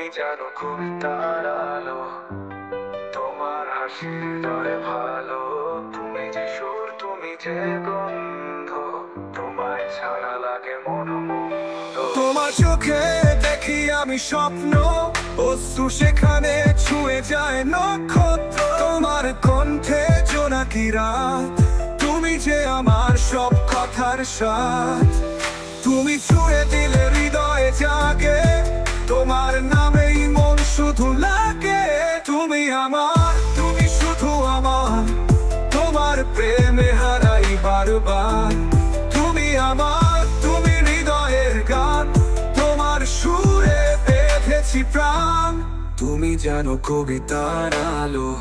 তুমি জানো খুব তাড়ালো, তোমার হাসির হৃদয়ে ভালো। তুমি যে সুর, তুমি যে গন্ধ, তোমায় ছাড়া লাগে মনমুগ্ধ। তোমার চোখে দেখি আমি স্বপ্ন, অশ্রু সেখানে ছুঁয়ে যায় নক্ষত্র। তোমার কণ্ঠে জোনাকি রাত, তুমি যে আমার সব কথার সাথ। তুমি ছুঁয়ে দিলে হৃদয়ে জাগে, তোমার নামেই মন শুধু লাগে। তুমি আমার, তুমি শুধু আমার, তোমার প্রেমে হারাই বারবার। তুমি আমার, তুমি হৃদয়ের গান, তোমার সুরে বেঁধেছি প্রাণ। তুমি জানো কবিতার আলো,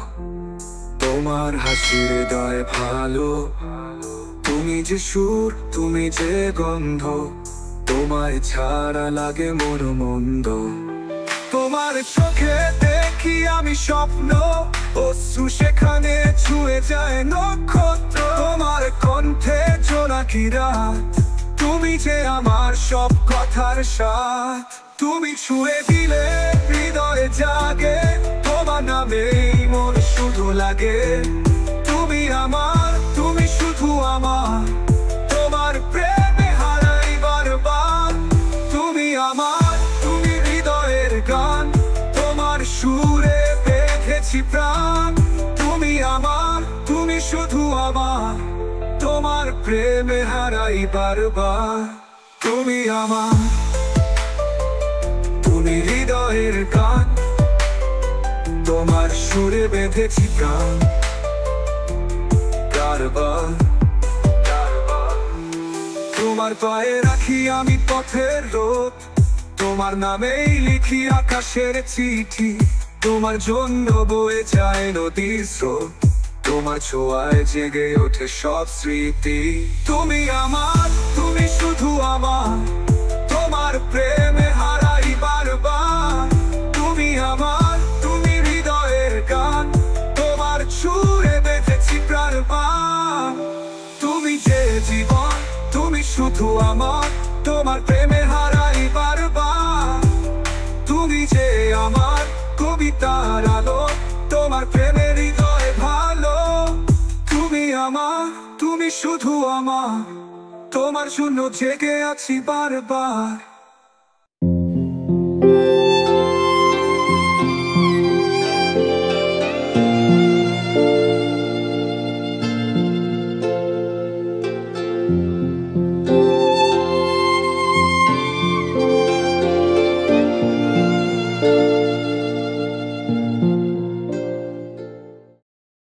তোমার হাসির হৃদয়ে ভালো। তুমি যে সুর, তুমি যে গন্ধ, তোমায় ছাড়া লাগে মন মন্দ। তোমার চোখে দেখি আমি স্বপ্ন, অশ্রু সেখানে ছুঁয়ে যায় নক্ষত্র। তোমার কণ্ঠে জোনাকি রাত, তুমি যে আমার সব কথার সাথ। তুমি ছুঁয়ে দিলে হৃদয়ে জাগে, তোমার নামেই মন শুধু লাগে। তুমি আমার, তুমি শুধু আমার, তোমার প্রেমে হারাই বারবার। তুমি আমার, তুমি হৃদয়ের গান, তোমার সুরে বেঁধেছি প্রাণ। তুমি আমার, তুমি শুধু আমার, তোমার প্রেমে হারাই বারবার। তুমি আমার, তুমি হৃদয়ের গান, তোমার সুরে বেঁধেছি প্রাণ। তোমার পায়ে রাখি আমি পথের রোদ, তোমার নামেই লিখি আকাশের চিঠি। তোমার জন্য বয়ে যায় নদীর স্রোত, তোমার ছোঁয়ায় জেগে ওঠে সব স্মৃতি। তুমি আমার, তুমি শুধু আমার, তোমার প্রেমে হারাই বারবার। তুমি আমার, তুমি হৃদয়ের গান, তোমার সুরে বেঁধেছি প্রাণ। তুমি যে জীবন, তুমি শুধু আমার, তোমার প্রেমে হারাই বারবার। তুমি যে আমার কবিতার আলো, তোমার প্রেমের হৃদয় ভালো। তুমি আমার, তুমি শুধু আমার, তোমার জন্য জেগে আছি বারবার।